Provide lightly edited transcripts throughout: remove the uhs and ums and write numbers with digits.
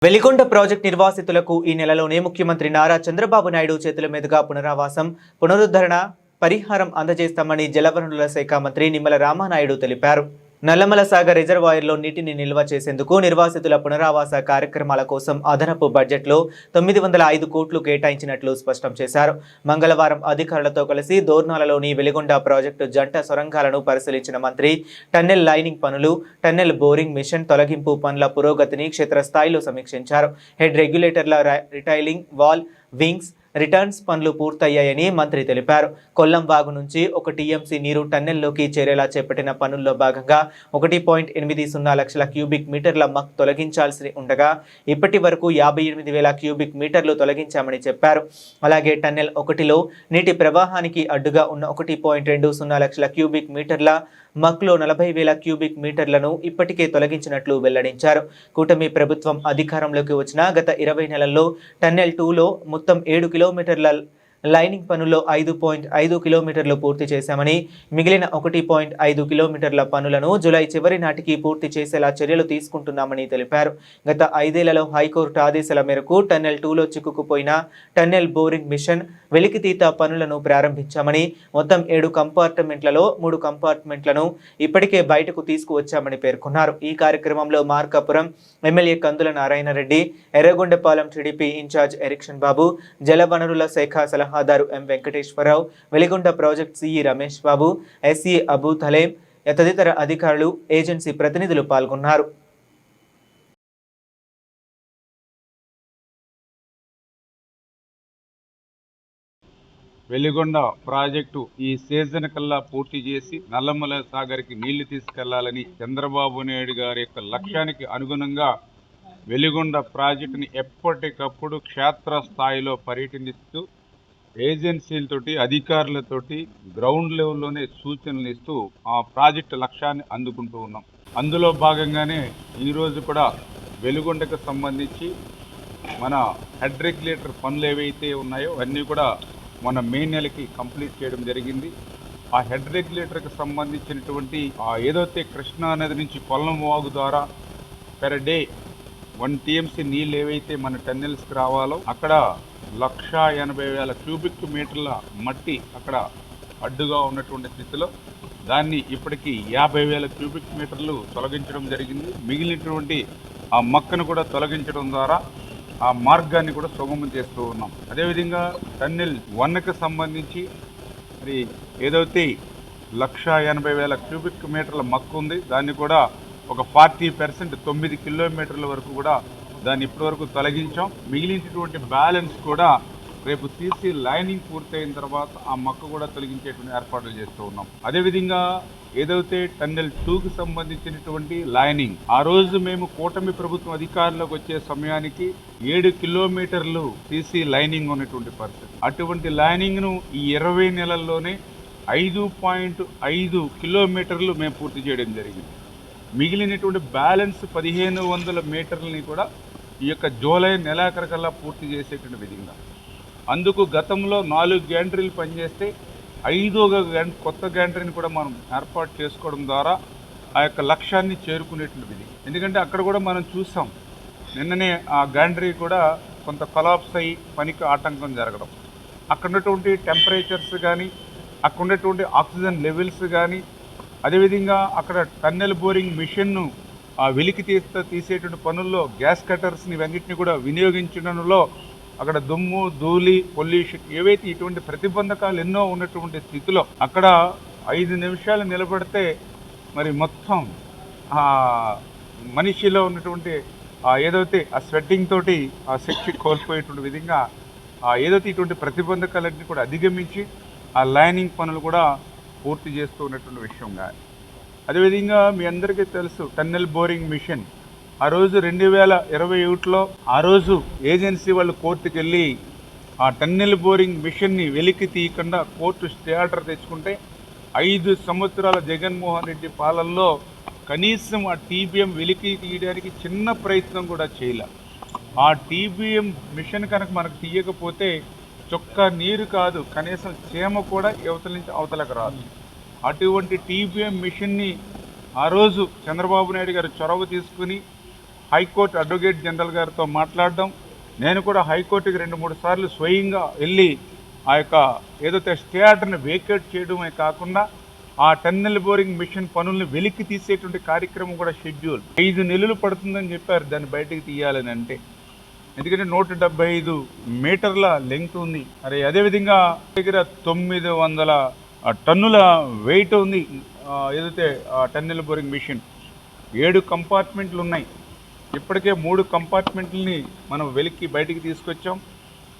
Veligonda project నిర్వాసితులకు ఈ నెలలోనే ముఖ్యమంత్రి నారా చంద్రబాబు నాయుడు చేతుల మీదుగా పునరావాసం, పునరుద్ధరణ, పరిహారం అందజేస్తామని జలవనరుల శాఖ మంత్రి నిమ్మల రామానాయుడు తెలిపారు. నల్లమల సాగర్ రిజర్వాయర్లో నీటిని నిల్వ చేసేందుకు నిర్వాసితుల పునరావాస కార్యక్రమాల కోసం అదనపు బడ్జెట్లో 905 కోట్లు కేటాయించినట్లు స్పష్టం చేశారు. మంగళవారం అధికారులతో కలిసి దోర్నాలలోని వెలిగొండ ప్రాజెక్టు జంట సొరంగాలను పరిశీలించిన మంత్రి టన్నెల్ లైనింగ్ పనులు, టన్నెల్ బోరింగ్ మిషన్ తొలగింపు పనుల పురోగతిని క్షేత్రస్థాయిలో సమీక్షించారు. హెడ్ రెగ్యులేటర్ల రిటైలింగ్, వాల్, వింగ్స్, రిటర్న్స్ పనులు పూర్తయ్యాయని మంత్రి తెలిపారు. కొల్లం వాగు నుంచి 1 టీఎంసీ నీరు టన్నెల్లోకి చేరేలా చేపట్టిన పనుల్లో భాగంగా 1.80 లక్షల క్యూబిక్ మీటర్ల మక్ తొలగించాల్సి ఉండగా ఇప్పటి వరకు 58,000 క్యూబిక్ మీటర్లు తొలగించామని చెప్పారు. అలాగే టన్నెల్ 1లో నీటి ప్రవాహానికి అడ్డుగా ఉన్న 1.20 లక్షల క్యూబిక్ మీటర్ల మక్లో 40,000 క్యూబిక్ మీటర్లను ఇప్పటికే తొలగించినట్లు వెల్లడించారు. కూటమి ప్రభుత్వం అధికారంలోకి వచ్చిన గత 20 నెలల్లో టన్నెల్ 2లో మొత్తం 7 కిలోమీటర్ల లైనింగ్ పనుల్లో 5.5 కిలోమీటర్లు పూర్తి చేశామని, మిగిలిన 1.5 కిలోమీటర్ల పనులను జూలై చివరి నాటికి పూర్తి చేసేలా చర్యలు తీసుకుంటున్నామని తెలిపారు. గత 5 ఏళ్లలో హైకోర్టు ఆదేశాల మేరకు టన్నెల్ 2లో చిక్కుకుపోయిన టన్నెల్ బోరింగ్ మిషన్ వెలికితీత పనులను ప్రారంభించామని, మొత్తం 7 కంపార్ట్మెంట్లలో 3 కంపార్ట్మెంట్లను ఇప్పటికే బయటకు తీసుకువచ్చామని పేర్కొన్నారు. ఈ కార్యక్రమంలో Markapuram MLA Kandula Narayana Reddy, Yerragondapalem TDP incharge Erikshan Babu, జలవనరుల శాఖ సలహాదారు M Venkateswararao, Veligonda project CE Ramesh Babu, SE Abu Talem తదితర అధికారులు, ఏజెన్సీ ప్రతినిధులు పాల్గొన్నారు. వెలిగొండ ప్రాజెక్టు ఈ సీజన్ కల్లా పూర్తి చేసి నల్లమల సాగర్కి నీళ్లు తీసుకెళ్లాలని చంద్రబాబు నాయుడు గారి యొక్క లక్ష్యానికి అనుగుణంగా వెలిగొండ ప్రాజెక్టుని ఎప్పటికప్పుడు క్షేత్ర స్థాయిలో పర్యటిస్తూ ఏజెన్సీలతోటి, అధికారులతోటి గ్రౌండ్ లెవెల్లోనే సూచనలు ఇస్తూ ఆ ప్రాజెక్టు లక్ష్యాన్ని అందుకుంటూ ఉన్నాం. అందులో భాగంగానే ఈరోజు కూడా వెలిగొండకు సంబంధించి మన హెడ్ రెగ్యులేటర్ పనులు ఏవైతే ఉన్నాయో అన్నీ కూడా మన మే నెలకి కంప్లీట్ చేయడం జరిగింది. ఆ హెడ్ రెగ్యులేటర్కి సంబంధించినటువంటి ఏదైతే కృష్ణా నది నుంచి కొల్లం వాగు ద్వారా పెర్ డే 1 టీఎంసీ నీళ్ళు ఏవైతే మన టన్నెల్స్కి రావాలో అక్కడ 1,80,000 క్యూబిక్ మీటర్ల మట్టి అక్కడ అడ్డుగా ఉన్నటువంటి స్థితిలో దాన్ని ఇప్పటికీ 50,000 క్యూబిక్ మీటర్లు తొలగించడం జరిగింది. మిగిలినటువంటి ఆ మక్కను కూడా తొలగించడం ద్వారా ఆ మార్గాన్ని కూడా సుగమం చేస్తూ ఉన్నాం. అదేవిధంగా టన్నెల్ 1కి సంబంధించి మరి ఏదైతే 1,80,000 క్యూబిక్ మీటర్ల మక్కు ఉంది దాన్ని కూడా ఒక 40% 9 కిలోమీటర్ల వరకు కూడా దాన్ని ఇప్పటివరకు తొలగించాం. మిగిలినటువంటి బ్యాలెన్స్ కూడా రేపు తీసి లైనింగ్ పూర్తయిన తర్వాత ఆ మక్కు కూడా తొలగించేటువంటి ఏర్పాట్లు చేస్తూ ఉన్నాం. అదేవిధంగా ఏదైతే టన్నెల్ 2కి సంబంధించినటువంటి లైనింగ్ ఆ రోజు మేము కూటమి ప్రభుత్వం అధికారంలోకి వచ్చే సమయానికి 7 కిలోమీటర్లు తీసి లైనింగ్ ఉన్నటువంటి పరిస్థితి. అటువంటి లైనింగ్ను ఈ 20 నెలల్లోనే 5.5 కిలోమీటర్లు మేము పూర్తి చేయడం జరిగింది. మిగిలినటువంటి బ్యాలెన్స్ 1,500 మీటర్లని కూడా ఈ యొక్క జూలై నెలాఖరికల్లా పూర్తి చేసేటువంటి విధంగా, అందుకు గతంలో 4 గ్యాంట్రీలు పనిచేస్తే 5వ కొత్త గ్యాంట్రీని కూడా మనం ఏర్పాటు చేసుకోవడం ద్వారా ఆ యొక్క లక్ష్యాన్ని చేరుకునేటువంటి విధి. ఎందుకంటే అక్కడ కూడా మనం చూసాం, నిన్ననే ఆ గ్యాంట్రీ కూడా కొంత కొలాప్స్ అయ్యి పనికి ఆటంకం జరగడం, అక్కడ ఉన్నటువంటి టెంపరేచర్స్ కానీ అక్కడ ఉన్నటువంటి ఆక్సిజన్ లెవెల్స్ కానీ, అదేవిధంగా అక్కడ టన్నెల్ బోరింగ్ మిషన్ను వెలికి తీసేటువంటి పనుల్లో గ్యాస్ కట్టర్స్ని ఇవన్నింటినీ కూడా వినియోగించడంలో అక్కడ దుమ్ము, ధూళి, పొల్యూషన్ ఏవైతే ఇటువంటి ప్రతిబంధకాలు ఎన్నో ఉన్నటువంటి స్థితిలో అక్కడ 5 నిమిషాలు నిలబడితే మరి మొత్తం మనిషిలో ఉన్నటువంటి ఏదైతే ఆ స్వెట్టింగ్ తోటి ఆ శక్తి కోల్పోయేటువంటి విధంగా ఏదైతే ఇటువంటి ప్రతిబంధకాలన్నీ కూడా అధిగమించి ఆ లైనింగ్ పనులు కూడా పూర్తి చేస్తూ ఉన్నటువంటి విషయం. కానీ అదేవిధంగా మీ అందరికీ తెలుసు టన్నెల్ బోరింగ్ మిషన్ ఆ రోజు 2021లో ఆ రోజు ఏజెన్సీ వాళ్ళు కోర్టుకు వెళ్ళి ఆ టన్నెల్ బోరింగ్ మిషన్ని వెలికి తీయకుండా కోర్టు స్టే ఆర్డర్ తెచ్చుకుంటే 5 సంవత్సరాల జగన్మోహన్ రెడ్డి పాలనలో కనీసం ఆ టీబీఎం వెలికి తీయడానికి చిన్న ప్రయత్నం కూడా చేయలే. ఆ టీబీఎం మిషన్ కనుక మనకు తీయకపోతే చొక్క నీరు కాదు, కనీసం చీమ కూడా యువతల నుంచి అవతలకు రాదు. అటువంటి టీబీఎం మిషన్ని ఆ రోజు చంద్రబాబు నాయుడు గారు చొరవ తీసుకుని హైకోర్టు అడ్వకేట్ జనరల్ గారితో మాట్లాడడం, నేను కూడా హైకోర్టుకి 2-3 సార్లు స్వయంగా వెళ్ళి ఆ యొక్క ఏదైతే స్టే ఆర్డర్ని వేకేట్ చేయడమే కాకుండా ఆ టన్నెల్ బోరింగ్ మిషన్ పనుల్ని వెలికి తీసేటువంటి కార్యక్రమం కూడా షెడ్యూల్ 5 నెలలు పడుతుందని చెప్పారు దాన్ని బయటకు తీయాలని. అంటే ఎందుకంటే 175 మీటర్ల లెంగ్త్ ఉంది. మరి అదేవిధంగా దగ్గర 900 టన్నుల వెయిట్ ఉంది ఏదైతే టన్నెల్ బోరింగ్ మిషన్. 7 కంపార్ట్మెంట్లు ఉన్నాయి. ఇప్పటికే 3 కంపార్ట్మెంట్లని మనం వెలికి బయటికి తీసుకొచ్చాం.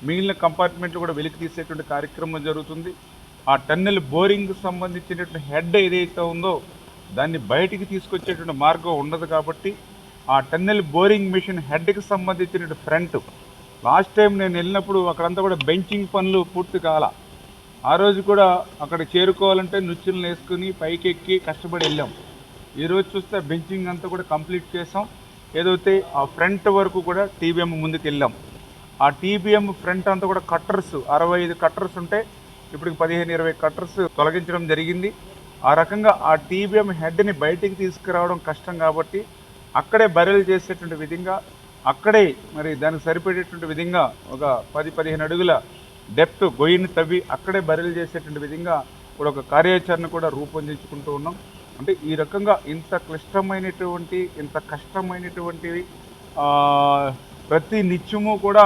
మిగిలిన కంపార్ట్మెంట్లు కూడా వెలికి తీసేటువంటి కార్యక్రమం జరుగుతుంది. ఆ టన్నెల్ బోరింగ్కి సంబంధించినటువంటి హెడ్ ఏదైతే ఉందో దాన్ని బయటికి తీసుకొచ్చేటువంటి మార్గం ఉండదు కాబట్టి ఆ టన్నెల్ బోరింగ్ మిషన్ హెడ్కి సంబంధించిన ఫ్రంట్ లాస్ట్ టైం నేను వెళ్ళినప్పుడు అక్కడంతా కూడా బెంచింగ్ పనులు పూర్తి కాల. ఆ రోజు కూడా అక్కడ చేరుకోవాలంటే నుచ్చులను వేసుకుని పైకి ఎక్కి కష్టపడి వెళ్ళాం. ఈరోజు చూస్తే బెంచింగ్ అంతా కూడా కంప్లీట్ చేసాం. ఏదైతే ఆ ఫ్రంట్ వరకు కూడా టీబీఎం ముందుకు వెళ్ళాం. ఆ టీబీఎం ఫ్రంట్ అంతా కూడా కట్టర్స్ 65 కట్టర్స్ ఉంటే ఇప్పటికి 15-20 కట్టర్స్ తొలగించడం జరిగింది. ఆ రకంగా ఆ టీబీఎం హెడ్ని బయటికి తీసుకురావడం కష్టం కాబట్టి అక్కడే బరెల్ చేసేటువంటి విధంగా అక్కడే మరి దానికి సరిపడేటువంటి విధంగా ఒక 10-15 అడుగుల డెప్త్ గొయ్యిని తవ్వి అక్కడే బరెల్ చేసేటువంటి విధంగా కూడా ఒక కార్యాచరణ కూడా రూపొందించుకుంటూ ఉన్నాం. అంటే ఈ రకంగా ఇంత క్లిష్టమైనటువంటి ఇంత కష్టమైనటువంటివి ప్రతి నిత్యము కూడా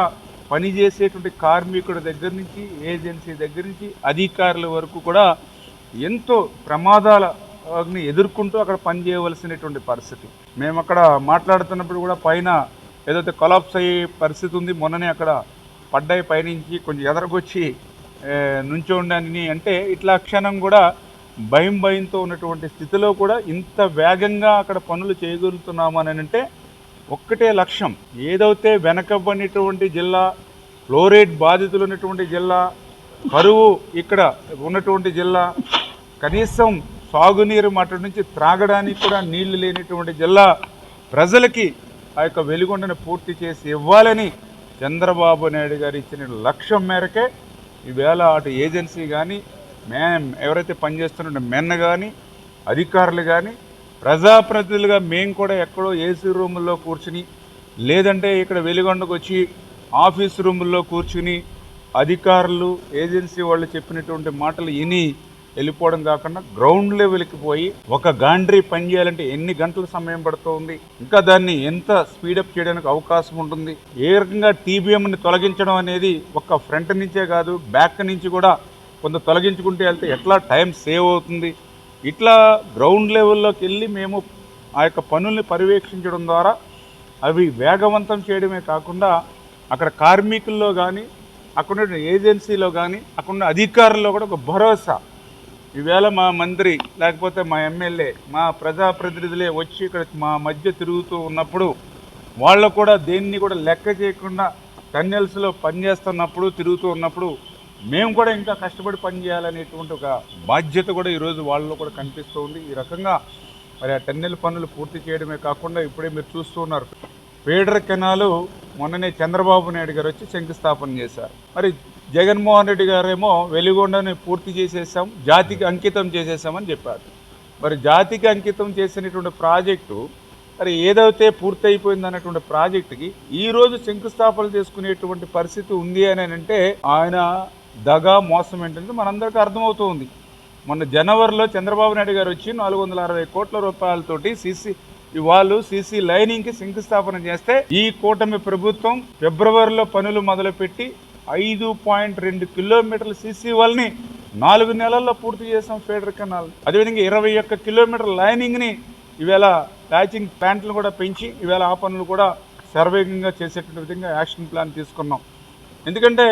పనిచేసేటువంటి కార్మికుడి దగ్గర నుంచి ఏజెన్సీ దగ్గర నుంచి అధికారుల వరకు కూడా ఎంతో ప్రమాదాలని ఎదుర్కొంటూ అక్కడ పనిచేయవలసినటువంటి పరిస్థితి. మేము అక్కడ మాట్లాడుతున్నప్పుడు కూడా పైన ఏదైతే కొలాప్స్ అయ్యే పరిస్థితి ఉంది. మొన్ననే అక్కడ పడ్డాయి పైనుంచి కొంచెం ఎదరగొచ్చి నుంచోండి అంటే ఇట్లా క్షణం కూడా భయంతో ఉన్నటువంటి స్థితిలో కూడా ఇంత వేగంగా అక్కడ పనులు చేయగలుగుతున్నాము అని అంటే ఒక్కటే లక్ష్యం. ఏదైతే వెనకబడినటువంటి జిల్లా, ఫ్లోరైడ్ బాధితులు ఉన్నటువంటి జిల్లా, కరువు ఇక్కడ ఉన్నటువంటి జిల్లా, కనీసం సాగునీరు మట్టి నుంచి త్రాగడానికి కూడా నీళ్లు లేనటువంటి జిల్లా ప్రజలకి ఆ యొక్క వెలిగొండను పూర్తి చేసి ఇవ్వాలని చంద్రబాబు నాయుడు గారు ఇచ్చిన లక్ష్యం మేరకే ఈవేళ అటు ఏజెన్సీ కానీ ఎవరైతే పనిచేస్తున్న మెన్న కానీ అధికారులు కానీ ప్రజాప్రతినిధులుగా మేము కూడా ఎక్కడో ఏసీ రూముల్లో కూర్చుని లేదంటే ఇక్కడ వెలిగొండకు వచ్చి ఆఫీస్ రూముల్లో కూర్చుని అధికారులు ఏజెన్సీ వాళ్ళు చెప్పినటువంటి మాటలు విని వెళ్ళిపోవడం కాకుండా గ్రౌండ్ లెవెల్కి పోయి ఒక గాండ్రీ పని చేయాలంటే ఎన్ని గంటల సమయం పడుతుంది, ఇంకా దాన్ని ఎంత స్పీడప్ చేయడానికి అవకాశం ఉంటుంది, ఏ రకంగా టీబీఎంని తొలగించడం అనేది ఒక్క ఫ్రంట్ నుంచే కాదు బ్యాక్ నుంచి కూడా కొంత తొలగించుకుంటే వెళ్తే ఎట్లా టైం సేవ్ అవుతుంది, ఇట్లా గ్రౌండ్ లెవెల్లోకి వెళ్ళి మేము ఆ యొక్క పనుల్ని పర్యవేక్షించడం ద్వారా అవి వేగవంతం చేయడమే కాకుండా అక్కడ కార్మికుల్లో కానీ అక్కడ ఏజెన్సీలో కానీ అక్కడ అధికారుల్లో కూడా ఒక భరోసా. ఈవేళ మా మంత్రి లేకపోతే మా ఎమ్మెల్యే మా ప్రజాప్రతినిధులే వచ్చి ఇక్కడ మా మధ్య తిరుగుతూ ఉన్నప్పుడు వాళ్ళు కూడా దేన్ని కూడా లెక్క చేయకుండా టన్నెల్స్లో పనిచేస్తున్నప్పుడు తిరుగుతూ ఉన్నప్పుడు మేము కూడా ఇంకా కష్టపడి పనిచేయాలనేటువంటి ఒక బాధ్యత కూడా ఈరోజు వాళ్ళలో కూడా కనిపిస్తూ ఉంది. ఈ రకంగా మరి ఆ టన్నెల్ పనులు పూర్తి చేయడమే కాకుండా ఇప్పుడే మీరు చూస్తూ ఉన్నారు ఫీడర్ కెనాలు మొన్ననే చంద్రబాబు నాయుడు గారు వచ్చి శంకుస్థాపన చేశారు. మరి జగన్మోహన్ రెడ్డి గారేమో వెలిగొండని పూర్తి చేసేసాం, జాతికి అంకితం చేసేసామని చెప్పారు. మరి జాతికి అంకితం చేసినటువంటి ప్రాజెక్టు మరి ఏదైతే పూర్తయిపోయింది అన్నటువంటి ప్రాజెక్టుకి ఈరోజు శంకుస్థాపన చేసుకునేటువంటి పరిస్థితి ఉంది అని అంటే ఆయన దగా మోసం ఏంటంటే మనందరికీ అర్థమవుతుంది. మొన్న జనవరిలో చంద్రబాబు నాయుడు గారు వచ్చి 460 కోట్ల రూపాయలతోటి సీసీ లైనింగ్కి శంకుస్థాపన చేస్తే ఈ కూటమి ప్రభుత్వం ఫిబ్రవరిలో పనులు మొదలుపెట్టి 5.2 కిలోమీటర్ల సీసీ వాళ్ళని 4 నెలల్లో పూర్తి చేసాం ఫీడర్ కెనాల్. అదేవిధంగా 21 కిలోమీటర్ల లైనింగ్ని ఈవేళ ప్యాచింగ్ ప్యాంట్లు కూడా పెంచి ఈవేళ ఆ పనులు కూడా శరవేగంగా చేసేటువంటి విధంగా యాక్షన్ ప్లాన్ తీసుకున్నాం. ఎందుకంటే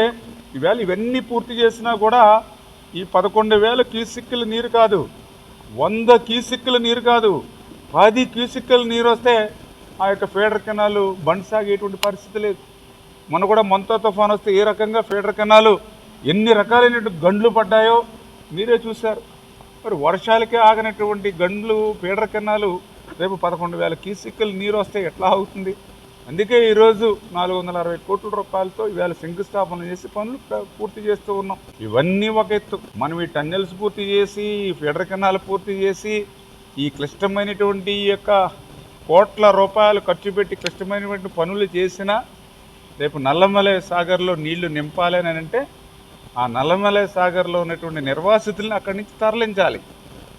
ఈవేళ ఇవన్నీ పూర్తి చేసినా కూడా ఈ 11,000 క్యూసిక్కుల నీరు కాదు, 100 క్యూసిక్కుల నీరు కాదు, 10 క్యూసిక్కుల నీరు వస్తే ఆ యొక్క ఫీడర్ కెనాలు బండ్ సాగేటువంటి పరిస్థితి లేదు. మొన్న కూడా మొంతా తుఫాన్ వస్తే ఏ రకంగా ఫీడర్ కెనాలు ఎన్ని రకాలైనటువంటి గండ్లు పడ్డాయో మీరే చూశారు. మరి వర్షాలకే ఆగనటువంటి గండ్లు ఫీడర్ కెనాలు రేపు 11,000 క్యూసిక్కుల నీరు వస్తే ఎట్లా అవుతుంది? అందుకే ఈరోజు 460 కోట్ల రూపాయలతో ఇవాళ శంకుస్థాపన చేసి పనులు పూర్తి చేస్తూ ఉన్నాం. ఇవన్నీ ఒక ఎత్తు. మనం ఈ టన్నెల్స్ పూర్తి చేసి ఈ ఫీడర్ కెనాల్ పూర్తి చేసి ఈ క్లిష్టమైనటువంటి యొక్క కోట్ల రూపాయలు ఖర్చు పెట్టి కష్టమైనటువంటి పనులు చేసినా రేపు నల్లమలై సాగర్లో నీళ్లు నింపాలి అని అంటే ఆ నల్లమలై సాగర్లో ఉన్నటువంటి నిర్వాసితులను అక్కడి నుంచి తరలించాలి.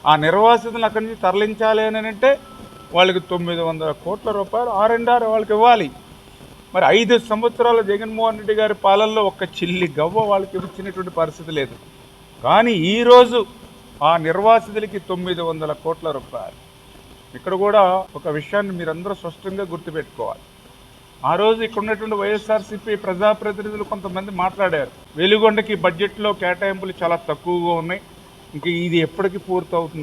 ఆ నిర్వాసితులను అక్కడి నుంచి తరలించాలి అని అంటే వాళ్ళకి 900 కోట్ల రూపాయలు R&R వాళ్ళకి ఇవ్వాలి. మరి 5 సంవత్సరాల జగన్మోహన్ రెడ్డి గారి పాలనలో ఒక్క చిల్లి గవ్వ వాళ్ళకి ఇచ్చినటువంటి పరిస్థితి లేదు. కానీ ఈరోజు ఆ నిర్వాసితులకి 900 కోట్ల రూపాయలు. ఇక్కడ కూడా ఒక విషయాన్ని మీరందరూ స్పష్టంగా గుర్తుపెట్టుకోవాలి. ఆ రోజు ఇక్కడ ఉన్నటువంటి వైఎస్ఆర్సీపీ ప్రజాప్రతినిధులు కొంతమంది మాట్లాడారు, వెలుగొండకి బడ్జెట్లో కేటాయింపులు చాలా తక్కువగా ఉన్నాయి, ఇంక ఇది ఎప్పటికి పూర్తవుతుంది.